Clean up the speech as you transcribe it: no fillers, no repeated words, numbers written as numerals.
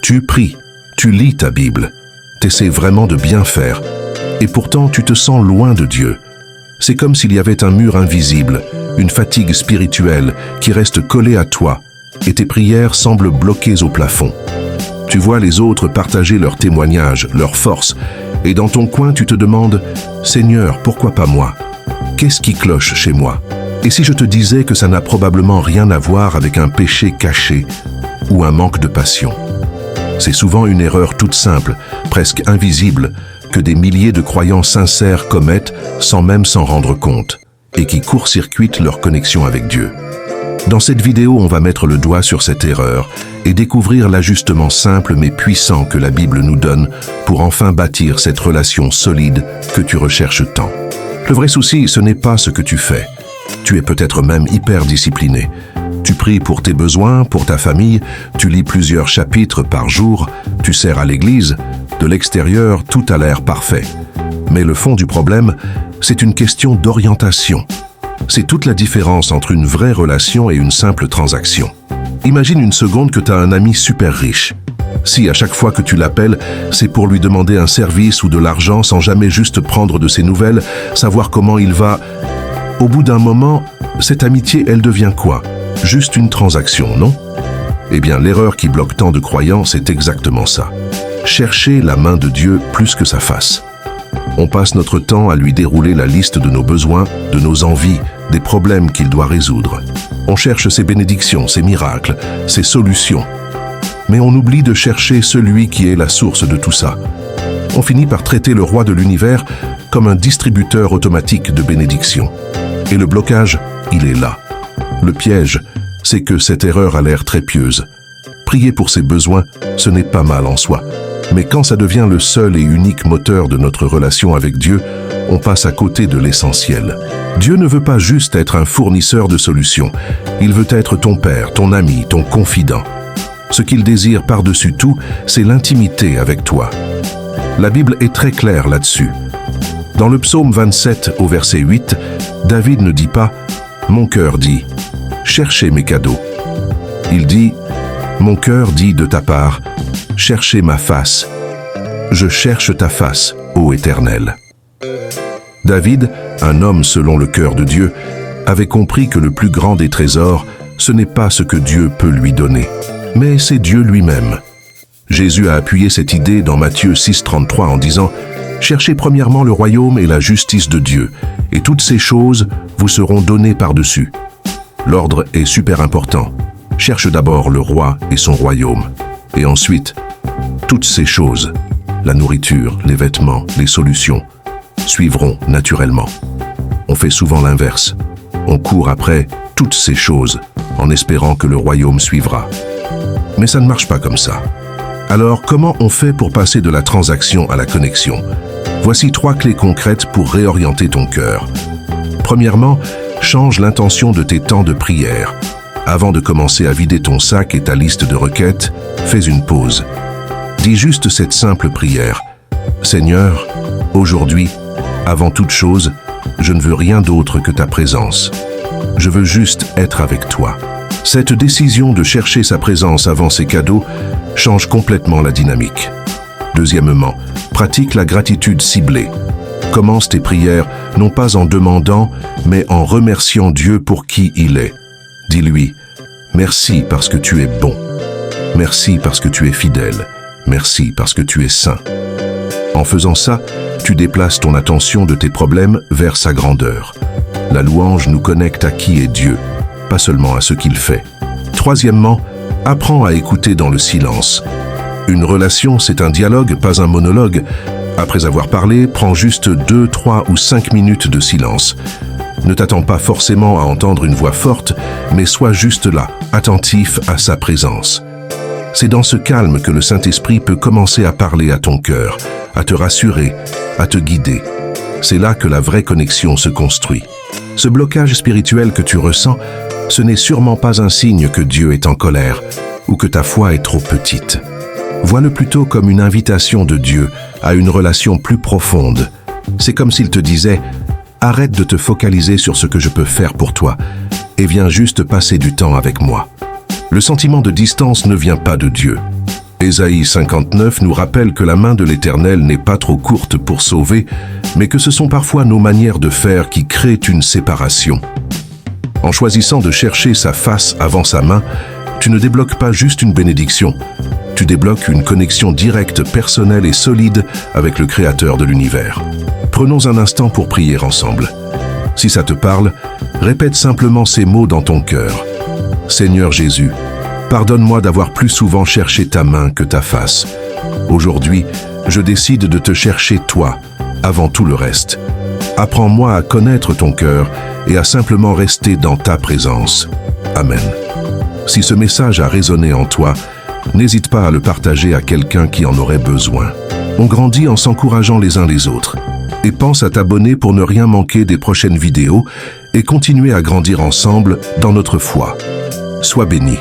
Tu pries, tu lis ta Bible, t'essaies vraiment de bien faire, et pourtant tu te sens loin de Dieu. C'est comme s'il y avait un mur invisible, une fatigue spirituelle qui reste collée à toi, et tes prières semblent bloquées au plafond. Tu vois les autres partager leurs témoignages, leurs forces, et dans ton coin tu te demandes « Seigneur, pourquoi pas moi? Qu'est-ce qui cloche chez moi ?» Et si je te disais que ça n'a probablement rien à voir avec un péché caché ou un manque de passion? C'est souvent une erreur toute simple, presque invisible, que des milliers de croyants sincères commettent sans même s'en rendre compte, et qui court-circuitent leur connexion avec Dieu. Dans cette vidéo, on va mettre le doigt sur cette erreur et découvrir l'ajustement simple mais puissant que la Bible nous donne pour enfin bâtir cette relation solide que tu recherches tant. Le vrai souci, ce n'est pas ce que tu fais. Tu es peut-être même hyper discipliné. Tu pries pour tes besoins, pour ta famille, tu lis plusieurs chapitres par jour, tu sers à l'église. De l'extérieur, tout a l'air parfait. Mais le fond du problème, c'est une question d'orientation. C'est toute la différence entre une vraie relation et une simple transaction. Imagine une seconde que tu as un ami super riche. Si à chaque fois que tu l'appelles, c'est pour lui demander un service ou de l'argent sans jamais juste prendre de ses nouvelles, savoir comment il va, au bout d'un moment, cette amitié, elle devient quoi? Juste une transaction, non? Eh bien, l'erreur qui bloque tant de croyants, c'est exactement ça. Chercher la main de Dieu plus que sa face. On passe notre temps à lui dérouler la liste de nos besoins, de nos envies, des problèmes qu'il doit résoudre. On cherche ses bénédictions, ses miracles, ses solutions. Mais on oublie de chercher celui qui est la source de tout ça. On finit par traiter le roi de l'univers comme un distributeur automatique de bénédictions. Et le blocage, il est là. Le piège, c'est que cette erreur a l'air très pieuse. Prier pour ses besoins, ce n'est pas mal en soi. Mais quand ça devient le seul et unique moteur de notre relation avec Dieu, on passe à côté de l'essentiel. Dieu ne veut pas juste être un fournisseur de solutions. Il veut être ton père, ton ami, ton confident. Ce qu'il désire par-dessus tout, c'est l'intimité avec toi. La Bible est très claire là-dessus. Dans le psaume 27 au verset 8, David ne dit pas « Mon cœur dit, cherchez mes cadeaux ». Il dit « Mon cœur dit de ta part, cherchez ma face. Je cherche ta face, ô Éternel ». David, un homme selon le cœur de Dieu, avait compris que le plus grand des trésors, ce n'est pas ce que Dieu peut lui donner, mais c'est Dieu lui-même. Jésus a appuyé cette idée dans Matthieu 6,33 en disant « Cherchez premièrement le royaume et la justice de Dieu, et toutes ces choses vous seront données par-dessus. » L'ordre est super important. Cherche d'abord le roi et son royaume. Et ensuite, toutes ces choses, la nourriture, les vêtements, les solutions, suivront naturellement. On fait souvent l'inverse. On court après toutes ces choses en espérant que le royaume suivra. Mais ça ne marche pas comme ça. Alors, comment on fait pour passer de la transaction à la connexion? Voici 3 clés concrètes pour réorienter ton cœur. Premièrement, change l'intention de tes temps de prière. Avant de commencer à vider ton sac et ta liste de requêtes, fais une pause. Dis juste cette simple prière. Seigneur, aujourd'hui, avant toute chose, je ne veux rien d'autre que ta présence. Je veux juste être avec toi. Cette décision de chercher sa présence avant ses cadeaux change complètement la dynamique. Deuxièmement, pratique la gratitude ciblée. Commence tes prières non pas en demandant, mais en remerciant Dieu pour qui il est. Dis-lui, merci parce que tu es bon. Merci parce que tu es fidèle. Merci parce que tu es saint. En faisant ça, tu déplaces ton attention de tes problèmes vers sa grandeur. La louange nous connecte à qui est Dieu, pas seulement à ce qu'il fait. Troisièmement, apprends à écouter dans le silence. Une relation, c'est un dialogue, pas un monologue. Après avoir parlé, prends juste 2, 3 ou 5 minutes de silence. Ne t'attends pas forcément à entendre une voix forte, mais sois juste là, attentif à sa présence. C'est dans ce calme que le Saint-Esprit peut commencer à parler à ton cœur, à te rassurer, à te guider. C'est là que la vraie connexion se construit. Ce blocage spirituel que tu ressens, ce n'est sûrement pas un signe que Dieu est en colère ou que ta foi est trop petite. Vois-le plutôt comme une invitation de Dieu à une relation plus profonde. C'est comme s'il te disait « Arrête de te focaliser sur ce que je peux faire pour toi et viens juste passer du temps avec moi. » Le sentiment de distance ne vient pas de Dieu. Ésaïe 59 nous rappelle que la main de l'Éternel n'est pas trop courte pour sauver, mais que ce sont parfois nos manières de faire qui créent une séparation. En choisissant de chercher sa face avant sa main, tu ne débloques pas juste une bénédiction, tu débloques une connexion directe, personnelle et solide avec le Créateur de l'univers. Prenons un instant pour prier ensemble. Si ça te parle, répète simplement ces mots dans ton cœur. Seigneur Jésus, pardonne-moi d'avoir plus souvent cherché ta main que ta face. Aujourd'hui, je décide de te chercher toi, avant tout le reste. Apprends-moi à connaître ton cœur et à simplement rester dans ta présence. Amen. Si ce message a résonné en toi, n'hésite pas à le partager à quelqu'un qui en aurait besoin. On grandit en s'encourageant les uns les autres. Et pense à t'abonner pour ne rien manquer des prochaines vidéos et continuer à grandir ensemble dans notre foi. Sois béni.